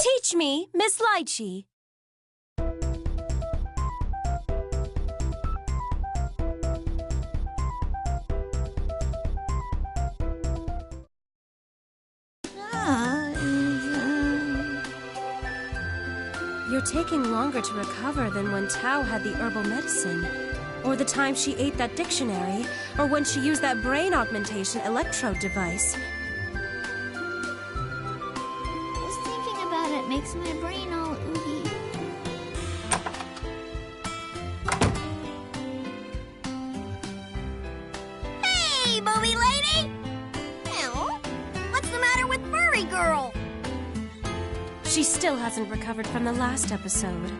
Teach me, Miss Litchi. You're taking longer to recover than when Tao had the herbal medicine, or the time she ate that dictionary, or when she used that brain augmentation electrode device. Just thinking about it makes my brain all oogie. Hey, movie lady! Ew. What's the matter with Furry Girl? She still hasn't recovered from the last episode.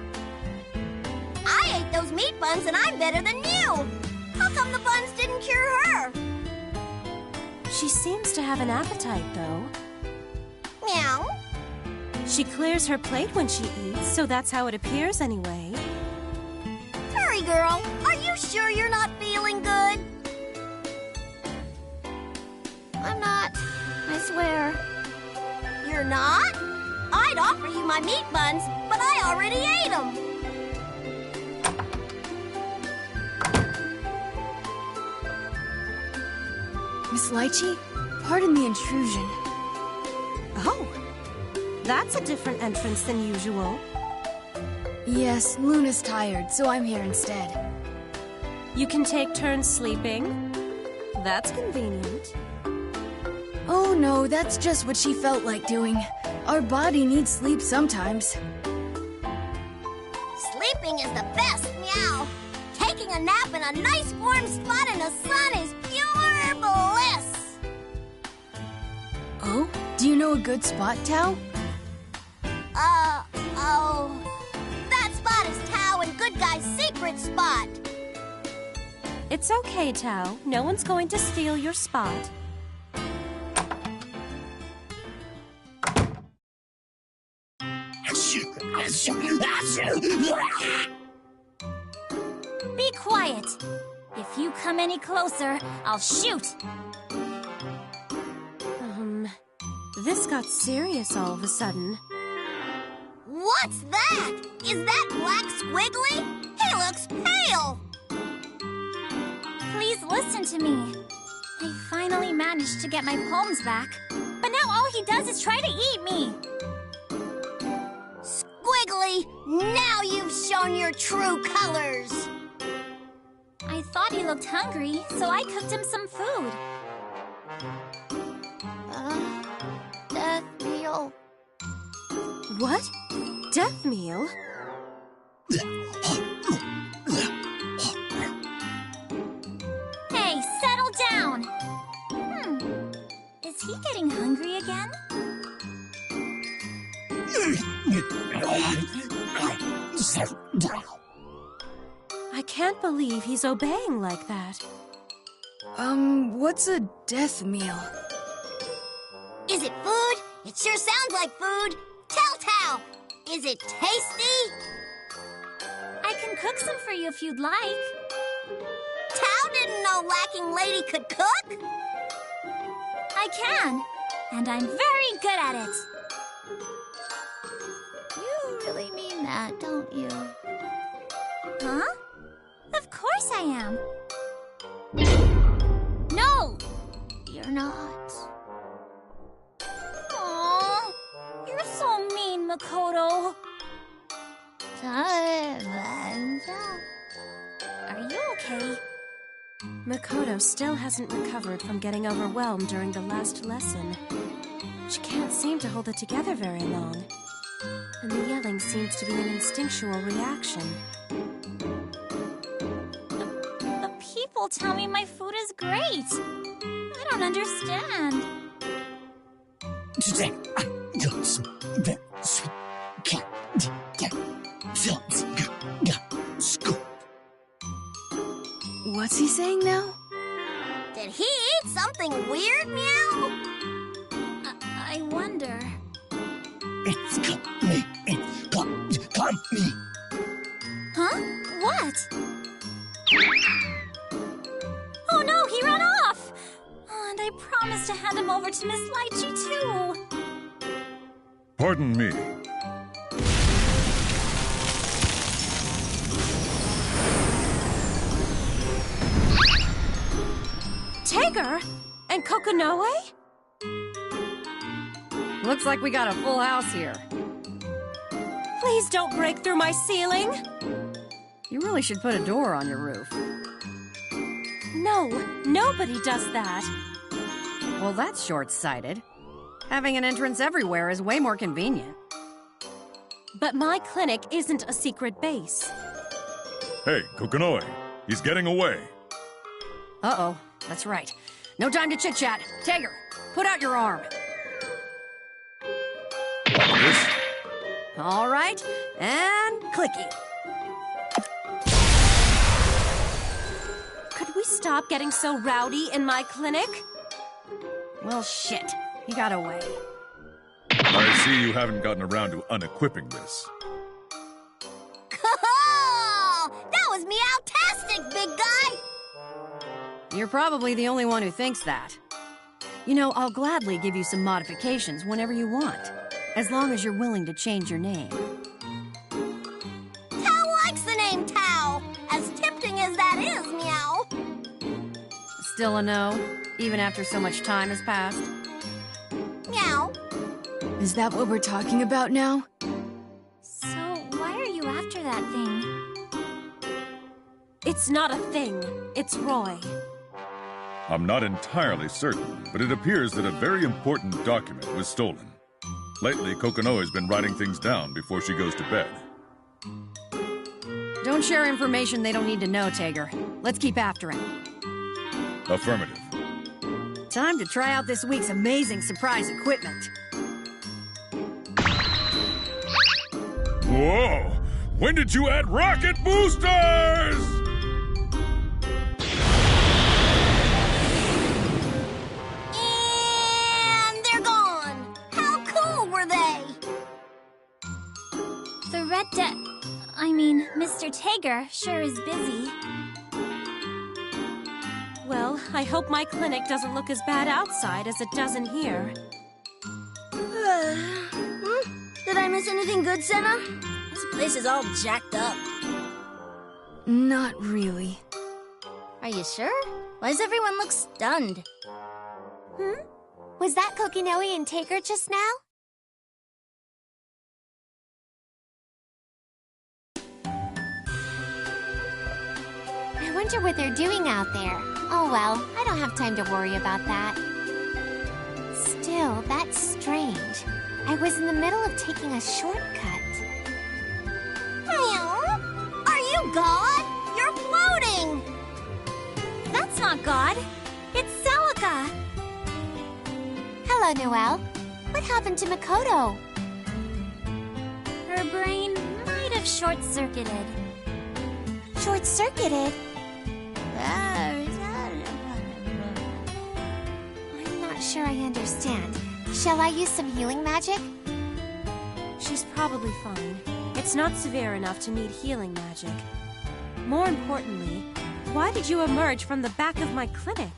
I ate those meat buns and I'm better than you! How come the buns didn't cure her? She seems to have an appetite, though. Meow. She clears her plate when she eats, so that's how it appears anyway. Furry Girl, are you sure you're not feeling good? I'm not, I swear. You're not? I'd offer you my meat buns, but I already ate them. Miss Litchi, pardon the intrusion. Oh, that's a different entrance than usual. Yes, Luna's tired, so I'm here instead. You can take turns sleeping. That's convenient. Oh no, that's just what she felt like doing. Our body needs sleep sometimes. Sleeping is the best, meow. Taking a nap in a nice warm spot in the sun is pure bliss. Oh, do you know a good spot, Tao? That spot is Tao and Good Guy's secret spot. It's okay, Tao. No one's going to steal your spot. Be quiet. If you come any closer, I'll shoot. This got serious all of a sudden. What's that? Is that Black Squiggly? He looks pale. Please listen to me. I finally managed to get my poems back, but now all he does is try to eat me. Squiggly, now you've shown your true colors. I thought he looked hungry, so I cooked him some food. Death meal. What? Death meal? Hey, settle down! Is he getting hungry again? I can't believe he's obeying like that. What's a death meal? Is it food? It sure sounds like food. Tell Tao, is it tasty? I can cook some for you if you'd like. Tao didn't know Lacking Lady could cook. I can, and I'm very good at it. You really mean that, don't you? Huh? Of course I am. No, you're not. Aw, you're so mean, Makoto. Are you okay? Makoto still hasn't recovered from getting overwhelmed during the last lesson. She can't seem to hold it together very long. And the yelling seems to be an instinctual reaction. The people tell me my food is great. I don't understand. Today, I got some very sweet candy. What's he saying now? Did he eat something weird, Meow? I wonder. It's got me. It's got me. Huh? What? Oh no, he ran off! Oh, and I promised to hand him over to Miss Litchi, too. Pardon me. Tager? And Kokonoe? Looks like we got a full house here. Please don't break through my ceiling. You really should put a door on your roof. No, nobody does that. Well, that's short-sighted. Having an entrance everywhere is way more convenient. But my clinic isn't a secret base. Hey, Kokonoe, he's getting away. Uh-oh, that's right. No time to chit-chat. Tager, put out your arm. Like this? All right, and clicky. Could we stop getting so rowdy in my clinic? Well, shit. He got away. I see you haven't gotten around to unequipping this. That was meow-tastic, big guy! You're probably the only one who thinks that. You know, I'll gladly give you some modifications whenever you want, as long as you're willing to change your name. Tao likes the name Tao, as tempting as that is, meow. Still a no, even after so much time has passed? Meow. Is that what we're talking about now? So, why are you after that thing? It's not a thing. It's Roy. I'm not entirely certain, but it appears that a very important document was stolen. Lately, Kokonoe's been writing things down before she goes to bed. Don't share information they don't need to know, Tager. Let's keep after him. Affirmative. Time to try out this week's amazing surprise equipment. Whoa! When did you add rocket boosters? And they're gone! How cool were they? The Mr. Tager sure is busy. Well, I hope my clinic doesn't look as bad outside as it does in here. Did I miss anything good, Senna? This place is all jacked up. Not really. Are you sure? Why does everyone look stunned? Was that Kokonoe and Tager just now? I wonder what they're doing out there. Oh well, I don't have time to worry about that. Still, that's strange. I was in the middle of taking a shortcut. Are you God? You're floating! That's not God. It's Celica. Hello, Noelle. What happened to Makoto? Her brain might have short-circuited. Short-circuited? I'm not sure I understand. Shall I use some healing magic? She's probably fine. It's not severe enough to need healing magic. More importantly, why did you emerge from the back of my clinic?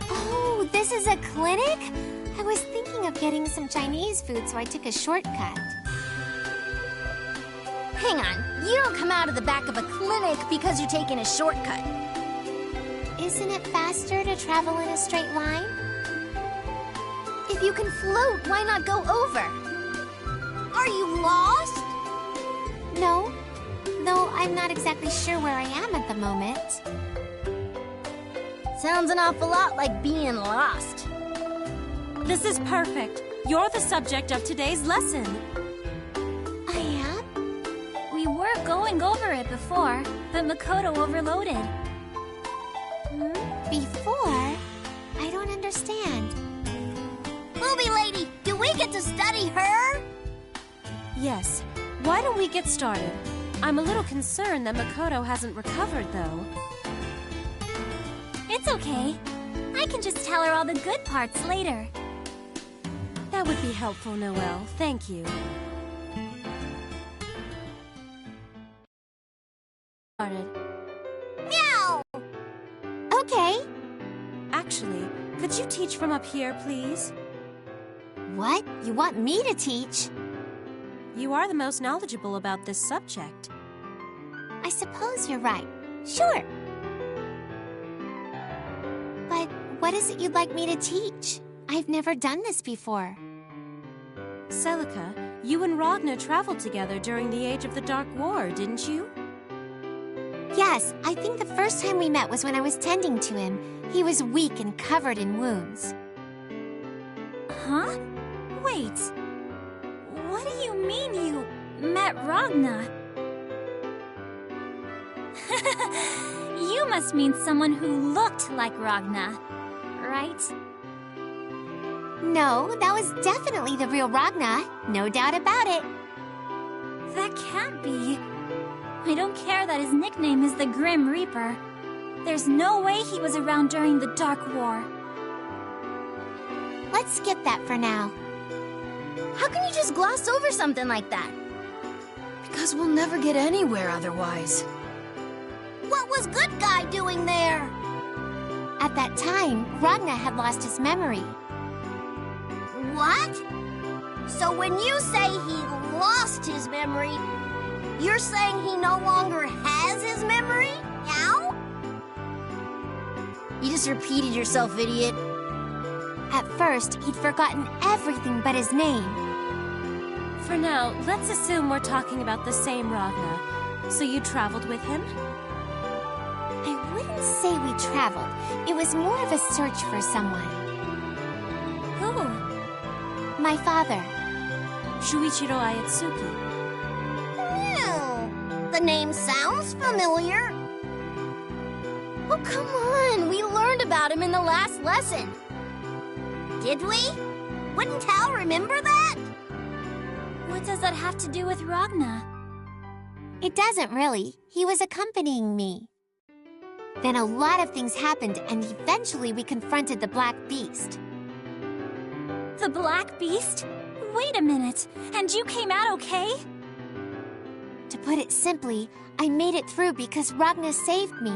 Oh, this is a clinic? I was thinking of getting some Chinese food, so I took a shortcut. Hang on, you don't come out of the back of a clinic because you're taking a shortcut. Isn't it faster to travel in a straight line? If you can float, why not go over? Are you lost? No. Though I'm not exactly sure where I am at the moment. Sounds an awful lot like being lost. This is perfect. You're the subject of today's lesson. I am? We were going over it before, but Makoto overloaded. Before? I don't understand. Movie lady, do we get to study her? Yes. Why don't we get started? I'm a little concerned that Makoto hasn't recovered, though. It's okay. I can just tell her all the good parts later. That would be helpful, Noelle. Thank you. Started. Meow! Okay. Actually, could you teach from up here, please? What? You want me to teach? You are the most knowledgeable about this subject. I suppose you're right. Sure. What is it you'd like me to teach? I've never done this before. Celica, you and Ragna traveled together during the Age of the Dark War, didn't you? Yes, I think the first time we met was when I was tending to him. He was weak and covered in wounds. Huh? Wait. What do you mean you met Ragna? You must mean someone who looked like Ragna, right? No, that was definitely the real Ragna. No doubt about it. That can't be. I don't care that his nickname is the Grim Reaper. There's no way he was around during the Dark War. Let's skip that for now. How can you just gloss over something like that? Because we'll never get anywhere otherwise. What was Good Guy doing there? At that time, Ragna had lost his memory. What? So when you say he lost his memory, you're saying he no longer has his memory? Now? You just repeated yourself, idiot. At first, he'd forgotten everything but his name. For now, let's assume we're talking about the same Ragna. So you traveled with him? I wouldn't say we traveled. It was more of a search for someone. Who? My father. Shuichiro Ayatsuki. The name sounds familiar. Oh, come on! We learned about him in the last lesson. Did we? Wouldn't Tal remember that? What does that have to do with Ragna? It doesn't really. He was accompanying me. Then a lot of things happened, and eventually we confronted the Black Beast. The Black Beast? Wait a minute. And you came out okay? To put it simply, I made it through because Ragna saved me.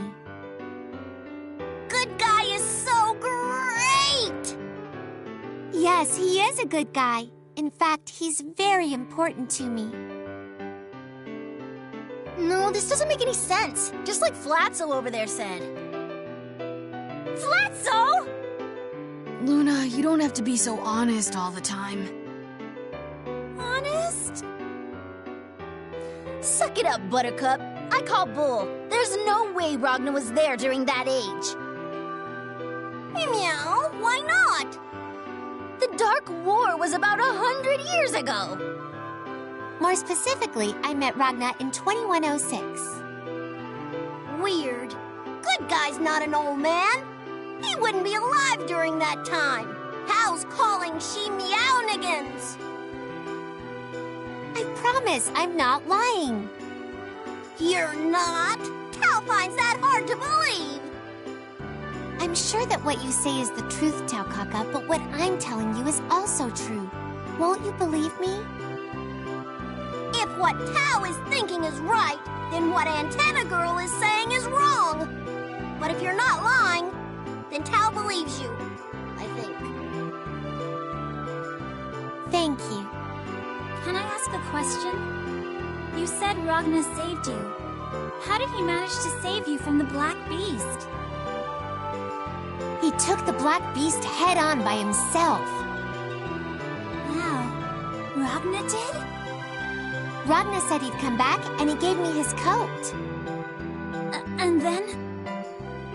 Good Guy is so great! Yes, he is a good guy. In fact, he's very important to me. No, this doesn't make any sense. Just like Flatzo over there said. Flatzo! Luna, you don't have to be so honest all the time. Honest? Suck it up, Buttercup. I call bull. There's no way Ragna was there during that age. Meow, why not? The Dark War was about 100 years ago. More specifically, I met Ragna in 2106. Weird. Good Guy's not an old man. He wouldn't be alive during that time. Hal's calling she meownigans. I promise I'm not lying. You're not? Tal finds that hard to believe. I'm sure that what you say is the truth, Tao Kaka, but what I'm telling you is also true. Won't you believe me? If what Tao is thinking is right, then what Antenna Girl is saying is wrong. But if you're not lying, then Tao believes you, I think. Thank you. Can I ask a question? You said Ragna saved you. How did he manage to save you from the Black Beast? He took the Black Beast head-on by himself. Wow. Ragna did? Ragna said he'd come back, and he gave me his coat. And then?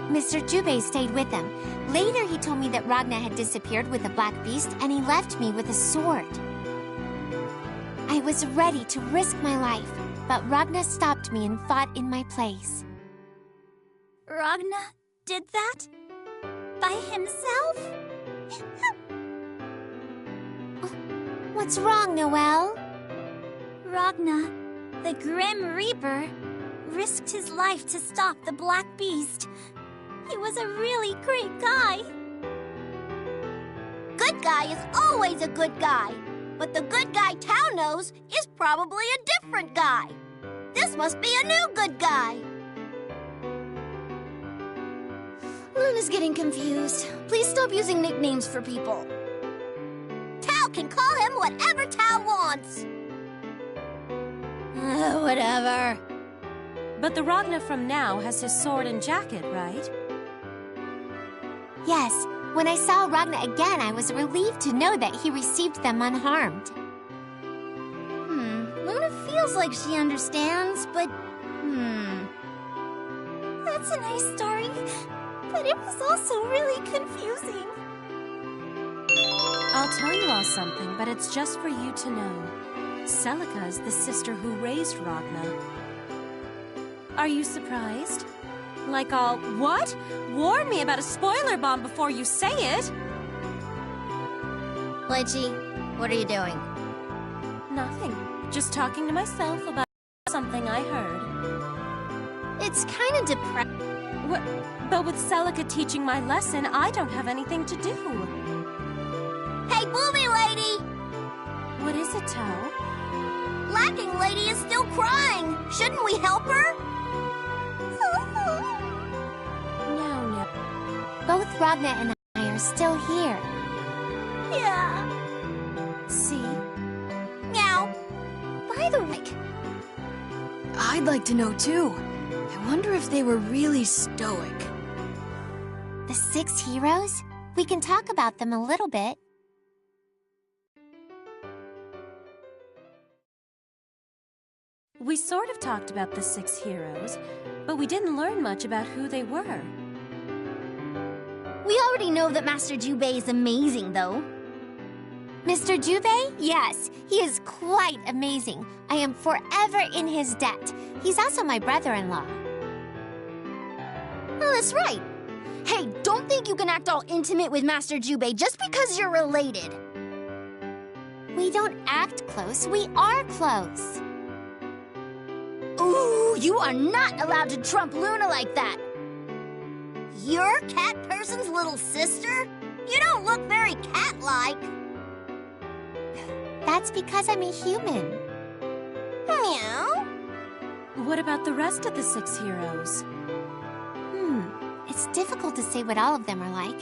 Mr. Jubei stayed with him. Later, he told me that Ragna had disappeared with the Black Beast, and he left me with a sword. I was ready to risk my life, but Ragna stopped me and fought in my place. Ragna did that? By himself? What's wrong, Noelle? Ragna, the Grim Reaper, risked his life to stop the Black Beast. He was a really great guy. Good guy is always a good guy. But the good guy Tao knows is probably a different guy. This must be a new good guy. Luna's getting confused. Please stop using nicknames for people. Tao can call him whatever Tao wants. Whatever. But the Ragna from now has his sword and jacket, right? Yes, When I saw Ragna again, I was relieved to know that he received them unharmed. Luna feels like she understands, but... That's a nice story, but it was also really confusing. I'll tell you all something, but it's just for you to know. Celica is the sister who raised Ragna. Are you surprised? Like all, what? Warn me about a spoiler bomb before you say it! Litchi, what are you doing? Nothing. Just talking to myself about something I heard. It's kind of depressing. But with Celica teaching my lesson, I don't have anything to do. Hey, Booby Lady! What is it, Tao? Lacking Lady is still crying. Shouldn't we help her? No. Both Ragna and I are still here. Yeah. See? Meow. By the way, I'd like to know too. I wonder if they were really stoic. The 6 heroes? We can talk about them a little bit. We sort of talked about the 6 heroes, but we didn't learn much about who they were. We already know that Master Jubei is amazing, though. Mr. Jubei? Yes, he is quite amazing. I am forever in his debt. He's also my brother-in-law. Oh, that's right. Hey, don't think you can act all intimate with Master Jubei just because you're related. We don't act close, we are close. Ooh, you are not allowed to trump Luna like that. You're Cat Person's little sister? You don't look very cat-like. That's because I'm a human. Meow. What about the rest of the 6 heroes? It's difficult to say what all of them are like.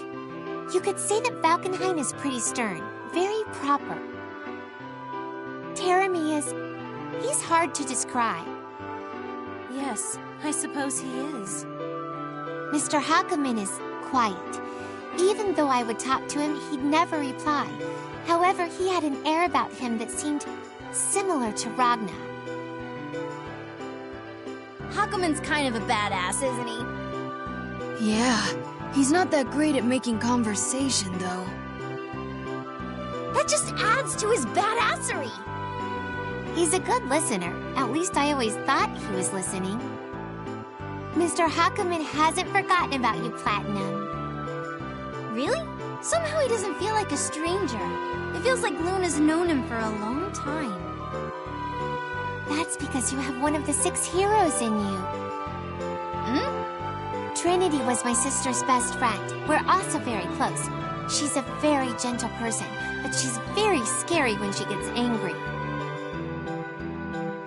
You could say that Valkenhayn is pretty stern, very proper. Teremi he's hard to describe. Yes, I suppose he is. Mr. Hakumen is quiet. Even though I would talk to him, he'd never reply. However, he had an air about him that seemed similar to Ragna. Hakumen's kind of a badass, isn't he? Yeah, he's not that great at making conversation, though. That just adds to his badassery. He's a good listener. At least I always thought he was listening. Mr. Hakumen hasn't forgotten about you, Platinum. Really? Somehow he doesn't feel like a stranger. It feels like Luna's known him for a long time. That's because you have one of the 6 heroes in you. Trinity was my sister's best friend. We're also very close. She's a very gentle person, but she's very scary when she gets angry.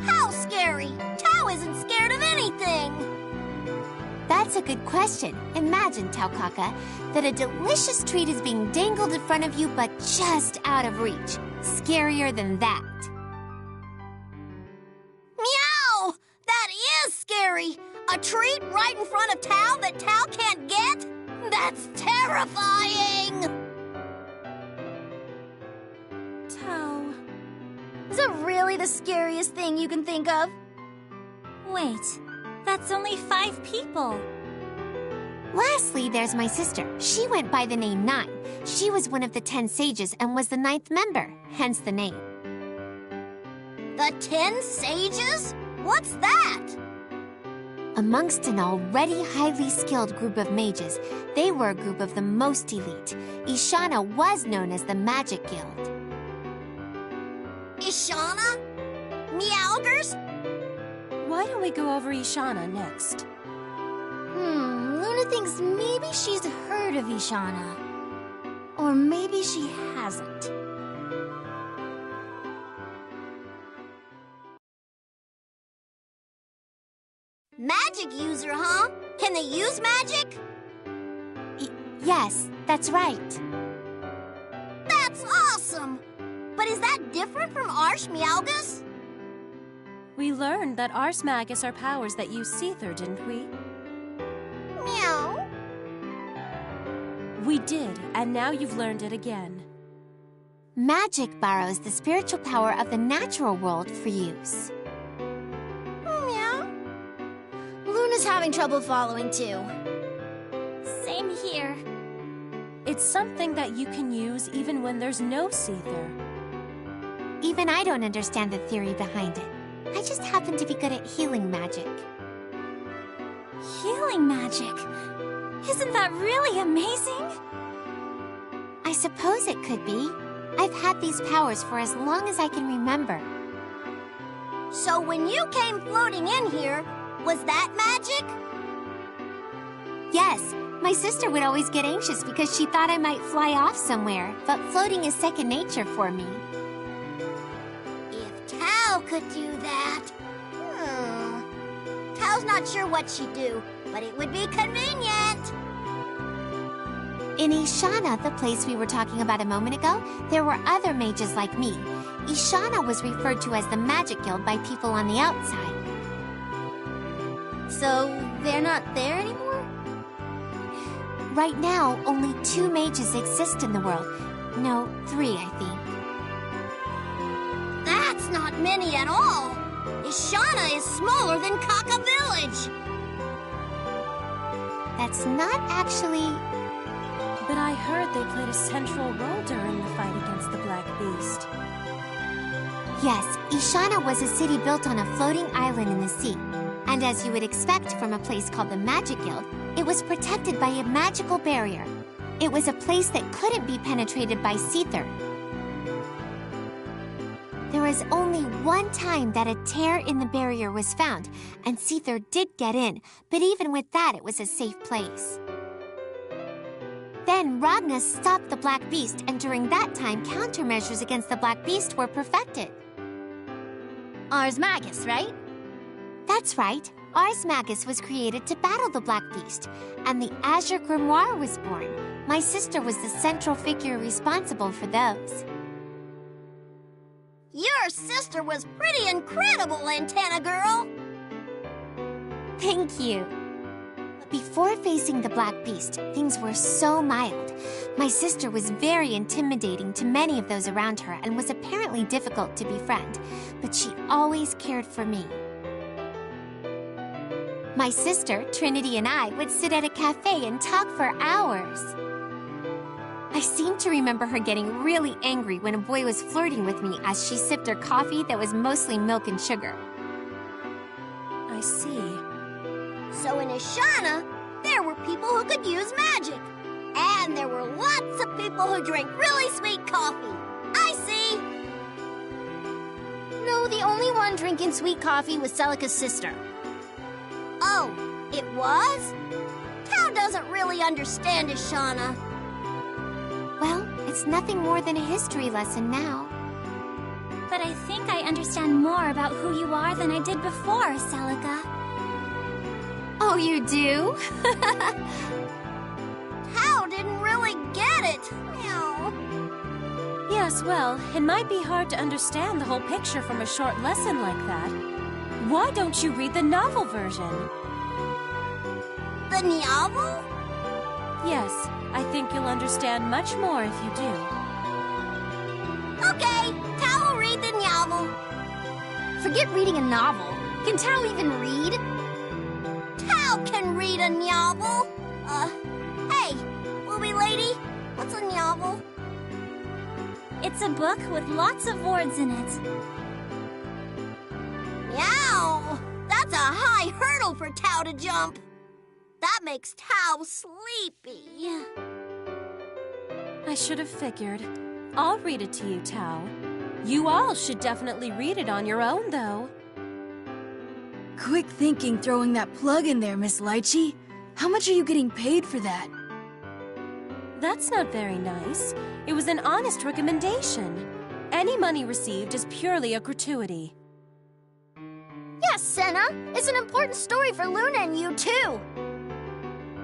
How scary? Tao isn't scared of anything. That's a good question. Imagine, Taukaka, that a delicious treat is being dangled in front of you, but just out of reach. Scarier than that. Meow! That is scary! A treat right in front of Tao that Tao can't get? That's terrifying! Tao. Is that really the scariest thing you can think of? Wait, that's only 5 people. Lastly, there's my sister. She went by the name 9. She was one of the 10 sages and was the 9th member, hence the name. The 10 sages? What's that? Amongst an already highly skilled group of mages, they were a group of the most elite. Ishana was known as the Magic Guild. Ishana? Meowgers? Why don't we go over Ishana next? Luna thinks maybe she's heard of Ishana. Or maybe she hasn't. Magic user, huh? Can they use magic? Yes, that's right. That's awesome! But is that different from Arsh Meowgus? We learned that Ars Magus are powers that use Seether, didn't we? Meow. We did, and now you've learned it again. Magic borrows the spiritual power of the natural world for use. Yeah. Luna's having trouble following, too. Same here. It's something that you can use even when there's no Seether. Even I don't understand the theory behind it. I just happen to be good at healing magic. Healing magic. Isn't that really amazing? I suppose it could be. I've had these powers for as long as I can remember. So when you came floating in here, was that magic? Yes, my sister would always get anxious because she thought I might fly off somewhere, but floating is second nature for me. If Tao could do that... Tao's not sure what she'd do, but it would be convenient. In Ishana, the place we were talking about a moment ago, there were other mages like me. Ishana was referred to as the Magic Guild by people on the outside. So, they're not there anymore? Right now, only 2 mages exist in the world. No, 3, I think. That's not many at all. Ishana is smaller than Kaka Village. That's not actually... But I heard they played a central role during the fight against the Black Beast. Yes, Ishana was a city built on a floating island in the sea. And as you would expect from a place called the Magic Guild, it was protected by a magical barrier. It was a place that couldn't be penetrated by Seether. There was only one time that a tear in the barrier was found, and Seether did get in, but even with that, it was a safe place. Then Ragna stopped the Black Beast, and during that time, countermeasures against the Black Beast were perfected. Ars Magus, right? That's right. Ars Magus was created to battle the Black Beast, and the Azure Grimoire was born. My sister was the central figure responsible for those. Your sister was pretty incredible, Antenna Girl. Thank you. But before facing the Black Beast, things were so mild. My sister was very intimidating to many of those around her and was apparently difficult to befriend, but she always cared for me. My sister, Trinity, and I would sit at a cafe and talk for hours. I seem to remember her getting really angry when a boy was flirting with me as she sipped her coffee that was mostly milk and sugar. I see. So in Ishana, there were people who could use magic. And there were lots of people who drank really sweet coffee. I see. No, the only one drinking sweet coffee was Celica's sister. Oh, it was? Tao doesn't really understand Ishana. Well, it's nothing more than a history lesson now. But I think I understand more about who you are than I did before, Celica. Oh, you do? Tao didn't really get it. Meow. Yes, well, it might be hard to understand the whole picture from a short lesson like that. Why don't you read the novel version? The novel? Yes, I think you'll understand much more if you do. Okay, Tao will read the novel. Forget reading a novel. Can Tao even read? Tao can read a novel. Hey, movie lady, what's a novel? It's a book with lots of words in it. Meow! That's a high hurdle for Tao to jump. That makes Tao sleepy. I should have figured. I'll read it to you, Tao. You all should definitely read it on your own, though. Quick thinking throwing that plug in there, Miss Litchi. How much are you getting paid for that? That's not very nice. It was an honest recommendation. Any money received is purely a gratuity. Yes, Senna. It's an important story for Luna and you, too.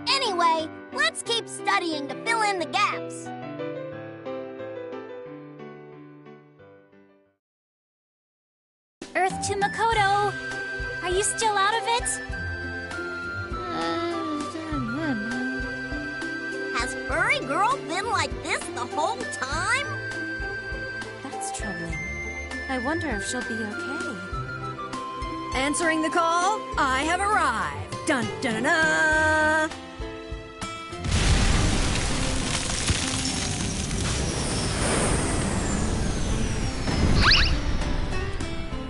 Anyway, let's keep studying to fill in the gaps. Earth to Makoto! Are you still out of it? Has furry girl been like this the whole time? That's troubling. I wonder if she'll be okay. Answering the call, I have arrived. Dun dun dun dun!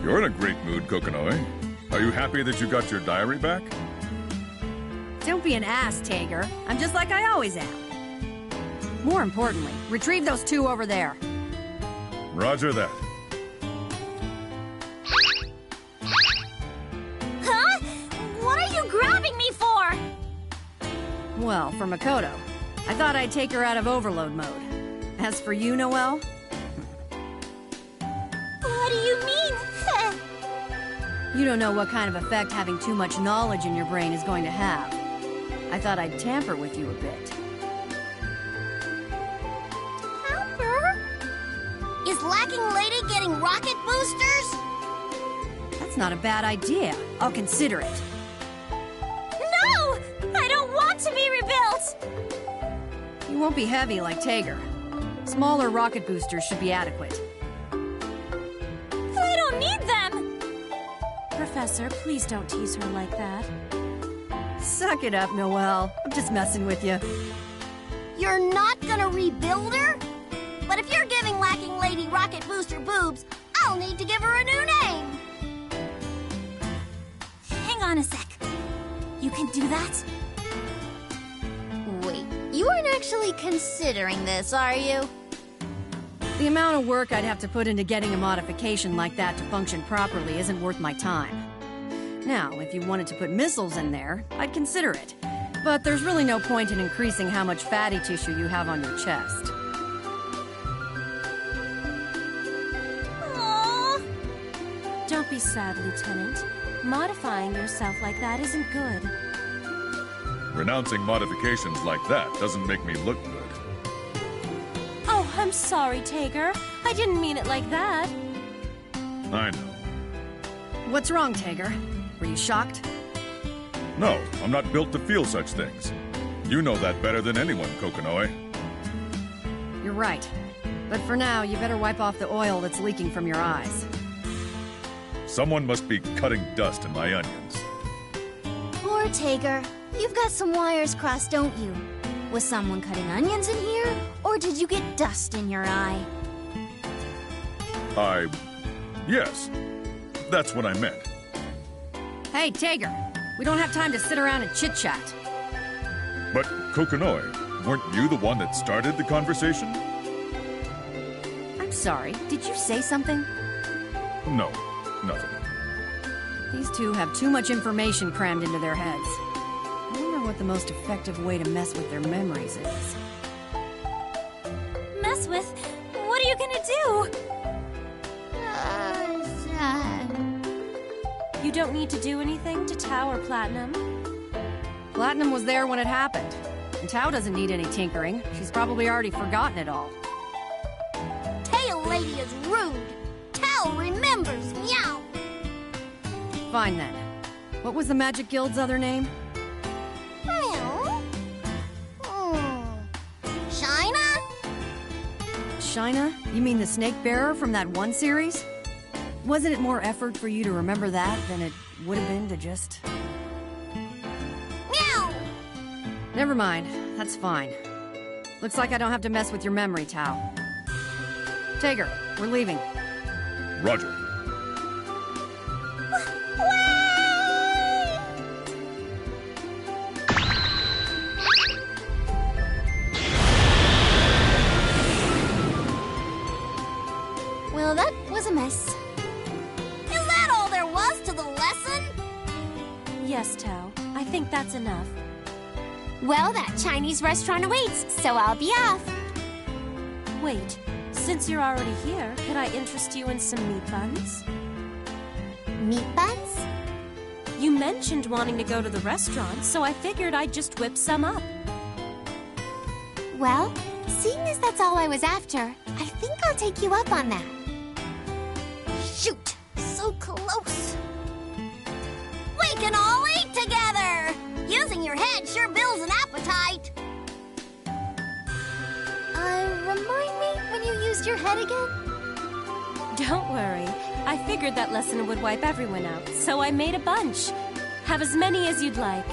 You're in a great mood, Kokonoi. Are you happy that you got your diary back? Don't be an ass, Tager. I'm just like I always am. More importantly, retrieve those two over there. Roger that. Huh? What are you grabbing me for? Well, for Makoto, I thought I'd take her out of overload mode. As for you, Noelle, What do you mean? you don't know what kind of effect having too much knowledge in your brain is going to have. I thought I'd tamper with you a bit. Tamper? Is Lacking Lady getting rocket boosters? That's not a bad idea. I'll consider it. No! I don't want to be rebuilt! You won't be heavy like Tager. Smaller rocket boosters should be adequate. I don't need them! Professor, please don't tease her like that. Suck it up, Noelle. I'm just messing with you. You're not gonna rebuild her? But if you're giving Lacking Lady rocket booster boobs, I'll need to give her a new name. Hang on a sec. You can do that? Wait, you aren't actually considering this, are you? The amount of work I'd have to put into getting a modification like that to function properly isn't worth my time. Now, if you wanted to put missiles in there, I'd consider it. But there's really no point in increasing how much fatty tissue you have on your chest. Aww. Don't be sad, Lieutenant. Modifying yourself like that isn't good. Renouncing modifications like that doesn't make me look good. Oh, I'm sorry, Tager. I didn't mean it like that. I know. What's wrong, Tager? Were you shocked? No, I'm not built to feel such things. You know that better than anyone, Kokonoi. You're right. But for now, you better wipe off the oil that's leaking from your eyes. Someone must be cutting dust in my onions. Poor Tager. You've got some wires crossed, don't you? Was someone cutting onions in here? Or did you get dust in your eye? Yes. That's what I meant. Hey, Tager! We don't have time to sit around and chit-chat. But, Kokonoi, weren't you the one that started the conversation? I'm sorry, did you say something? No, nothing. These two have too much information crammed into their heads. I wonder what the most effective way to mess with their memories is. Mess with? What are you gonna do? You don't need to do anything to Tau or Platinum. Platinum was there when it happened. And Tau doesn't need any tinkering. She's probably already forgotten it all. Tail Lady is rude. Tau remembers, meow. Fine then. What was the Magic Guild's other name? Meow. China? Shina? You mean the Snake Bearer from that one series? Wasn't it more effort for you to remember that than it would have been to just... Meow. Never mind. That's fine. Looks like I don't have to mess with your memory, Tau. Tager, we're leaving. Roger. Well, that was a mess. Is that all there was to the lesson? Yes, Tau. I think that's enough. Well, that Chinese restaurant awaits, so I'll be off. Wait, since you're already here, could I interest you in some meat buns? Meat buns? You mentioned wanting to go to the restaurant, so I figured I'd just whip some up. Well, seeing as that's all I was after, I think I'll take you up on that. Shoot, so close. We can all eat together. Using your head sure builds an appetite. your head again? Don't worry. I figured that lesson would wipe everyone out, so I made a bunch. Have as many as you'd like.